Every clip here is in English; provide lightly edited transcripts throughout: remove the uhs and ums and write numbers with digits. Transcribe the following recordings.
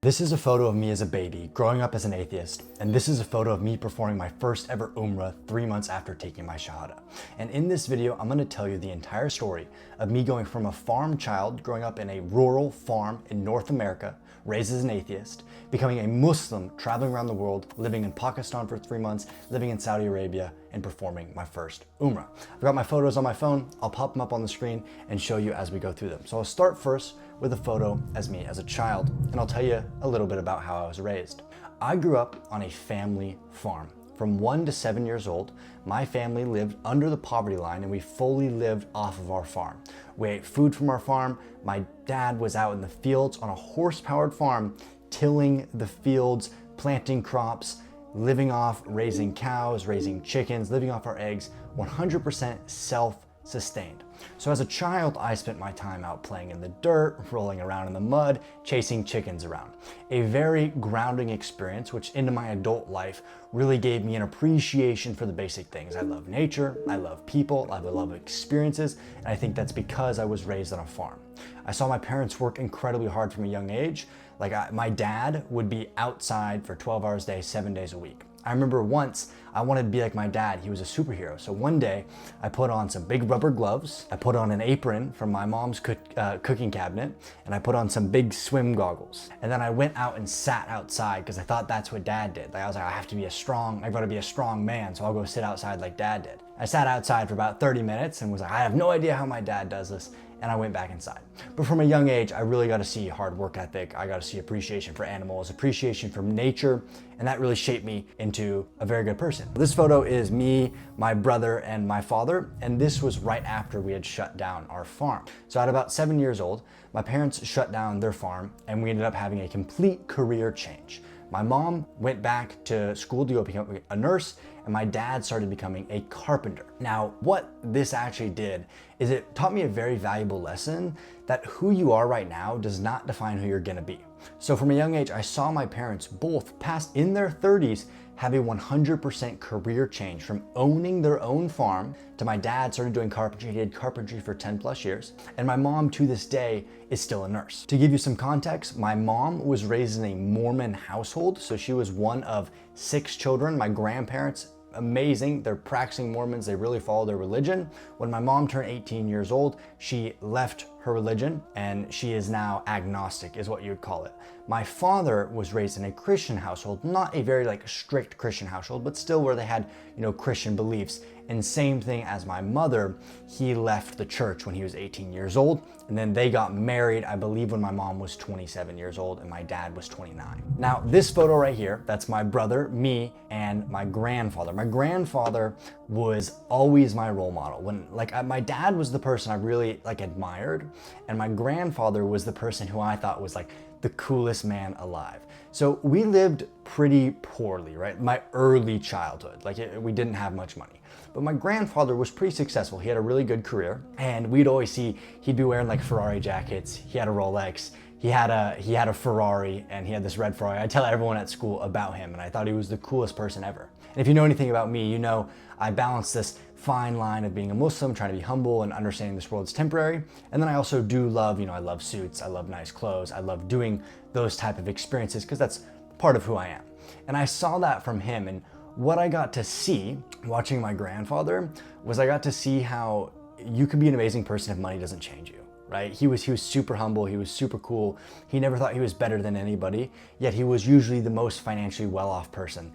This is a photo of me as a baby, growing up as an atheist, and this is a photo of me performing my first ever Umrah 3 months after taking my Shahada. And in this video, I'm going to tell you the entire story of me going from a farm child, growing up in a rural farm in North America, raised as an atheist, becoming a Muslim, traveling around the world, living in Pakistan for 3 months, living in Saudi Arabia, and performing my first Umrah. I've got my photos on my phone. I'll pop them up on the screen and show you as we go through them. So I'll start first with a photo as me as a child, and I'll tell you a little bit about how I was raised. I grew up on a family farm. From 1 to 7 years old, my family lived under the poverty line and we fully lived off of our farm. We ate food from our farm. My dad was out in the fields on a horse-powered farm, tilling the fields, planting crops, living off raising cows, raising chickens, living off our eggs, 100% self-sustained. So as a child, I spent my time out playing in the dirt, rolling around in the mud, chasing chickens around. A very grounding experience, which into my adult life really gave me an appreciation for the basic things. I love nature, I love people, I love experiences, and I think that's because I was raised on a farm. I saw my parents work incredibly hard from a young age. My dad would be outside for 12 hours a day, 7 days a week. I remember once I wanted to be like my dad. He was a superhero. So one day I put on some big rubber gloves. I put on an apron from my mom's cooking cabinet, and I put on some big swim goggles. And then I went out and sat outside because I thought that's what dad did. I was like, I've got to be a strong man. So I'll go sit outside like dad did. I sat outside for about 30 minutes and was like, I have no idea how my dad does this. And I went back inside. But from a young age, I really got to see hard work ethic. I got to see appreciation for animals, appreciation for nature, and that really shaped me into a very good person. This photo is me, my brother, and my father, and this was right after we had shut down our farm. So at about 7 years old, my parents shut down their farm, and we ended up having a complete career change. My mom went back to school to go become a nurse, and my dad started becoming a carpenter. Now, what this actually did is it taught me a very valuable lesson that who you are right now does not define who you're gonna be. So from a young age, I saw my parents both past in their 30s have a 100% career change from owning their own farm to my dad started doing carpentry. He did carpentry for 10 plus years. And my mom to this day is still a nurse. To give you some context, my mom was raised in a Mormon household. So she was one of 6 children. My grandparents, amazing. They're practicing Mormons. They really follow their religion. When my mom turned 18 years old, she left her religion and she is now agnostic is what you would call it. My father was raised in a Christian household, not a very strict Christian household, but still where they had, Christian beliefs. And same thing as my mother, he left the church when he was 18 years old. And then they got married, I believe when my mom was 27 years old and my dad was 29. Now this photo right here, that's my brother, me, and my grandfather. My grandfather was always my role model. When my dad was the person I really admired, and my grandfather was the person who I thought was the coolest man alive. So we lived pretty poorly, right? My early childhood, we didn't have much money. But my grandfather was pretty successful. He had a really good career, and we'd always see he'd be wearing Ferrari jackets. He had a Rolex. He had a Ferrari, and he had this red Ferrari. I tell everyone at school about him, and I thought he was the coolest person ever. And if you know anything about me, you know I balance this fine line of being a Muslim, trying to be humble and understanding this world is temporary. And then I also do love, I love suits, I love nice clothes, I love doing those type of experiences because that's part of who I am. And I saw that from him, and what I got to see watching my grandfather was I got to see how you can be an amazing person if money doesn't change you. Right? He was super humble, he was super cool. He never thought he was better than anybody, yet he was usually the most financially well-off person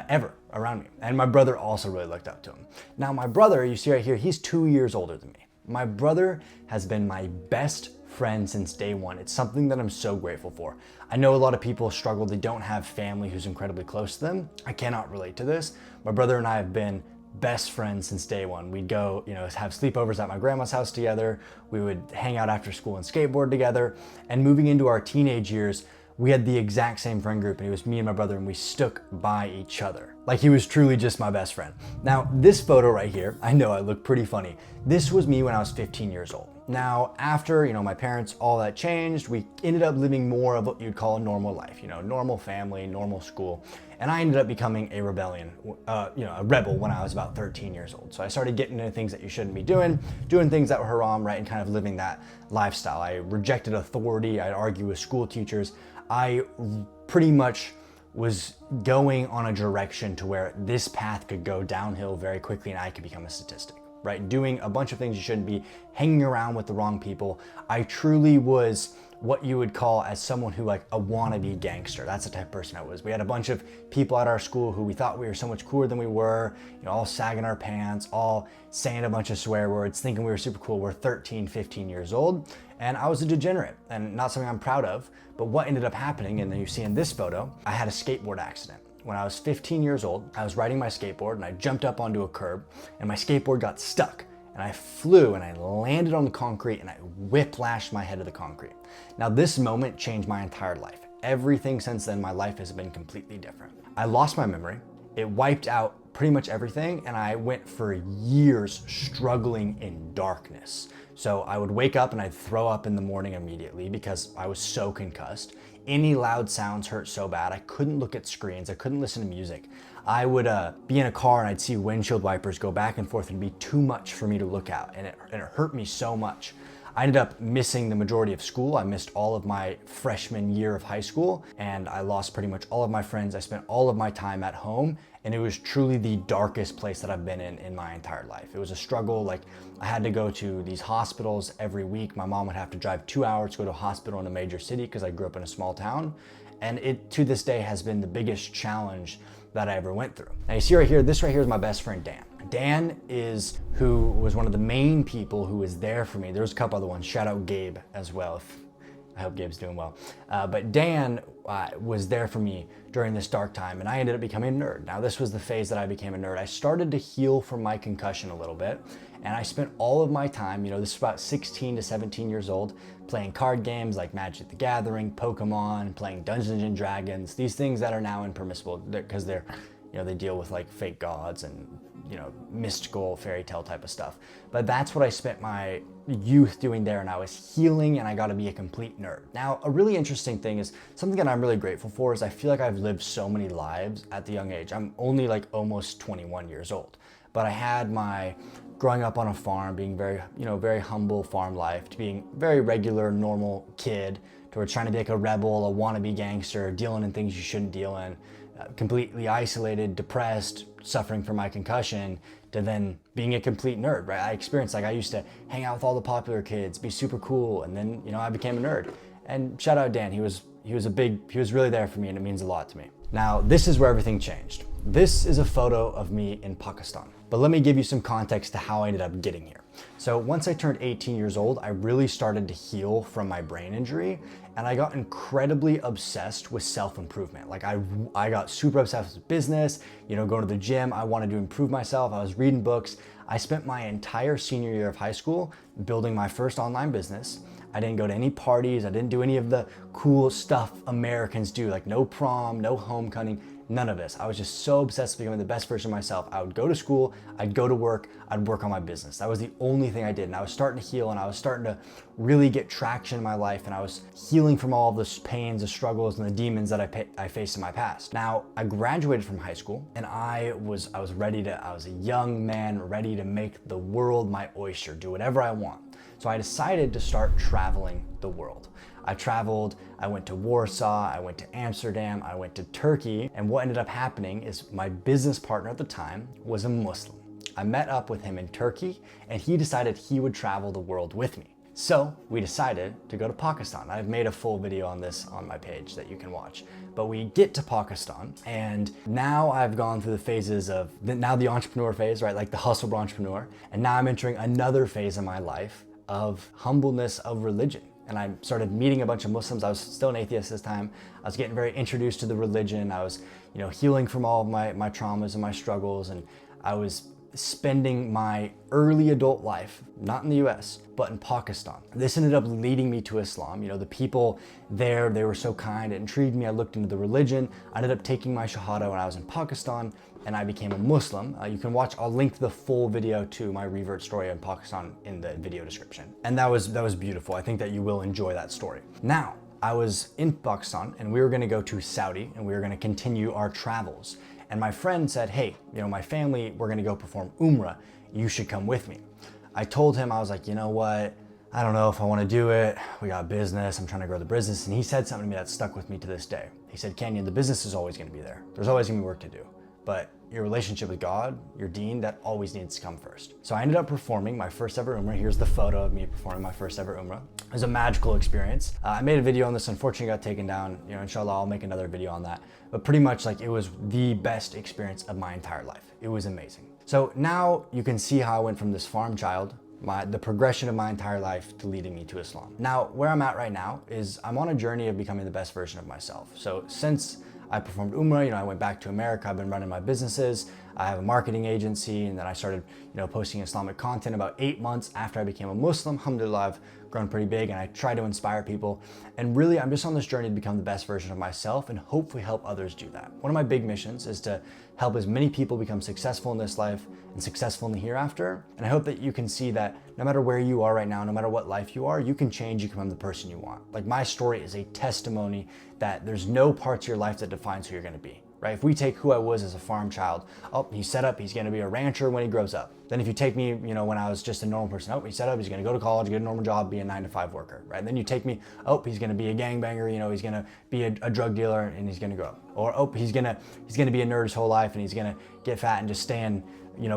ever around me. And my brother also really looked up to him. Now my brother, you see right here, he's 2 years older than me. My brother has been my best friend since day one. It's something that I'm so grateful for. I know a lot of people struggle, they don't have family who's incredibly close to them. I cannot relate to this. My brother and I have been best friends since day one. We'd go, have sleepovers at my grandma's house together. We would hang out after school and skateboard together. And moving into our teenage years, we had the exact same friend group, and it was me and my brother, and we stuck by each other. He was truly just my best friend. Now, this photo right here, I know I look pretty funny. This was me when I was 15 years old. Now, after, my parents, all that changed, we ended up living more of what you'd call a normal life, normal family, normal school. And I ended up becoming a a rebel when I was about 13 years old. So I started getting into things that you shouldn't be doing things that were haram, right? And kind of living that lifestyle. I rejected authority. I'd argue with school teachers. I pretty much was going on a direction to where this path could go downhill very quickly and I could become a statistic, right? Doing a bunch of things you shouldn't be, hanging around with the wrong people. I truly was what you would call as someone who like a wannabe gangster. That's the type of person I was. We had a bunch of people at our school who we thought we were so much cooler than we were, you know, all sagging our pants, all saying a bunch of swear words, thinking we were super cool. We're 13, 15 years old, and I was a degenerate and not something I'm proud of. But what ended up happening, and then you see in this photo, I had a skateboard accident. When I was 15 years old, I was riding my skateboard and I jumped up onto a curb and my skateboard got stuck. And I flew and I landed on the concrete and I whiplashed my head to the concrete. Now this moment changed my entire life. Everything since then, my life has been completely different. I lost my memory. It wiped out pretty much everything, and I went for years struggling in darkness. So I would wake up and I'd throw up in the morning immediately because I was so concussed. Any loud sounds hurt so bad. I couldn't look at screens. I couldn't listen to music. I would be in a car and I'd see windshield wipers go back and forth and be too much for me to look at, and it hurt me so much. I ended up missing the majority of school. I missed all of my freshman year of high school, and I lost pretty much all of my friends. I spent all of my time at home, and it was truly the darkest place that I've been in my entire life. It was a struggle. Like, I had to go to these hospitals every week. My mom would have to drive 2 hours to go to a hospital in a major city because I grew up in a small town. And it, to this day, has been the biggest challenge that I ever went through. Now you see right here, this right here is my best friend, Dan. Dan is who was one of the main people who was there for me. There's a couple other ones. Shout out Gabe as well. I hope Gabe's doing well. But Dan was there for me during this dark time, and I ended up becoming a nerd. Now this was the phase that I became a nerd. I started to heal from my concussion a little bit, and I spent all of my time, you know, this is about 16 to 17 years old, playing card games like Magic the Gathering, Pokemon, playing Dungeons and Dragons, these things that are now impermissible because they're, you know, they deal with like fake gods and, you know, mystical fairy tale type of stuff. But that's what I spent my youth doing there, and I was healing, and I got to be a complete nerd. Now, a really interesting thing is something that I'm really grateful for is I feel like I've lived so many lives at the young age. I'm only like almost 21 years old, but I had my growing up on a farm, being very, you know, very humble farm life, to being very regular, normal kid, towards trying to be like a rebel, a wannabe gangster, dealing in things you shouldn't deal in, completely isolated, depressed, suffering from my concussion, to then being a complete nerd, right? I experienced, like, I used to hang out with all the popular kids, be super cool, and then, you know, I became a nerd. And shout out Dan, he was really there for me, and it means a lot to me. Now, this is where everything changed. This is a photo of me in Pakistan. But let me give you some context to how I ended up getting here. So once I turned 18 years old, I really started to heal from my brain injury, and I got incredibly obsessed with self-improvement. Like I got super obsessed with business, you know, going to the gym. I wanted to improve myself. I was reading books. I spent my entire senior year of high school building my first online business. I didn't go to any parties. I didn't do any of the cool stuff Americans do, like no prom, no homecoming, none of this. I was just so obsessed with becoming the best version of myself. I would go to school, I'd go to work, I'd work on my business. That was the only thing I did. And I was starting to heal, and I was starting to really get traction in my life, and I was healing from all of the pains, the struggles, and the demons that I faced in my past. Now, I graduated from high school, and I was a young man ready to make the world my oyster, do whatever I want. So I decided to start traveling the world. I traveled, I went to Warsaw, I went to Amsterdam, I went to Turkey, and what ended up happening is my business partner at the time was a Muslim. I met up with him in Turkey, and he decided he would travel the world with me. So we decided to go to Pakistan. I've made a full video on this on my page that you can watch. But we get to Pakistan, and now I've gone through the phases of, now the entrepreneur phase, right? Like the hustle entrepreneur. And now I'm entering another phase of my life of humbleness of religion. And I started meeting a bunch of Muslims. I was still an atheist this time. I was getting very introduced to the religion. I was, you know, healing from all of my traumas and my struggles. And I was spending my early adult life, not in the US, but in Pakistan. This ended up leading me to Islam. You know, the people there, they were so kind. It intrigued me. I looked into the religion. I ended up taking my Shahada when I was in Pakistan, and I became a Muslim. You can watch, I'll link the full video to my revert story in Pakistan in the video description. And that was beautiful. I think that you will enjoy that story. Now, I was in Pakistan, and we were gonna go to Saudi, and we were gonna continue our travels. And my friend said, hey, you know, my family, we're gonna go perform Umrah. You should come with me. I told him, I was like, you know what? I don't know if I want to do it. We got business, I'm trying to grow the business. And he said something to me that stuck with me to this day. He said, Canyon, the business is always going to be there. There's always going to be work to do. But your relationship with God, your deen, that always needs to come first. So I ended up performing my first ever Umrah. Here's the photo of me performing my first ever Umrah. It was a magical experience. I made a video on this, unfortunately got taken down. You know, inshallah, I'll make another video on that. But pretty much like it was the best experience of my entire life. It was amazing. So now you can see how I went from this farm child, the progression of my entire life, to leading me to Islam. Now, where I'm at right now is I'm on a journey of becoming the best version of myself. So since I performed Umrah, I went back to America, I've been running my businesses, I have a marketing agency, and then I started, posting Islamic content about 8 months after I became a Muslim. Alhamdulillah, I've grown pretty big and I try to inspire people. And really, I'm just on this journey to become the best version of myself and hopefully help others do that. One of my big missions is to help as many people become successful in this life and successful in the hereafter. And I hope that you can see that no matter where you are right now, no matter what life you are, you can change, you can become the person you want. Like my story is a testimony that there's no parts of your life that defines who you're gonna be. Right? If we take who I was as a farm child, he's set up, he's gonna be a rancher when he grows up. Then if you take me, when I was just a normal person, he's set up, he's gonna go to college, get a normal job, be a 9-to-5 worker, right? And then you take me, he's gonna be a gangbanger, he's gonna be a drug dealer and he's gonna grow up. Or, he's gonna be a nerd his whole life and he's gonna get fat and just stay in,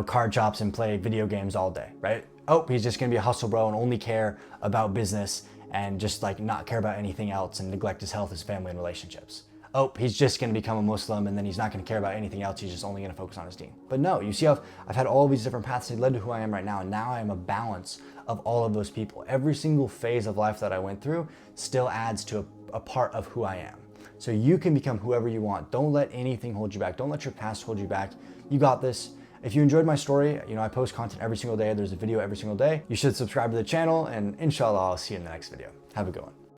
card shops and play video games all day, right? He's just gonna be a hustle bro and only care about business and just like not care about anything else and neglect his health, his family, and relationships. He's just going to become a Muslim and then he's not going to care about anything else. He's just only going to focus on his deen. But no, you see how I've had all these different paths that led to who I am right now. And now I am a balance of all of those people. Every single phase of life that I went through still adds to a part of who I am. So you can become whoever you want. Don't let anything hold you back. Don't let your past hold you back. You got this. If you enjoyed my story, I post content every single day. There's a video every single day. You should subscribe to the channel and inshallah, I'll see you in the next video. Have a good one.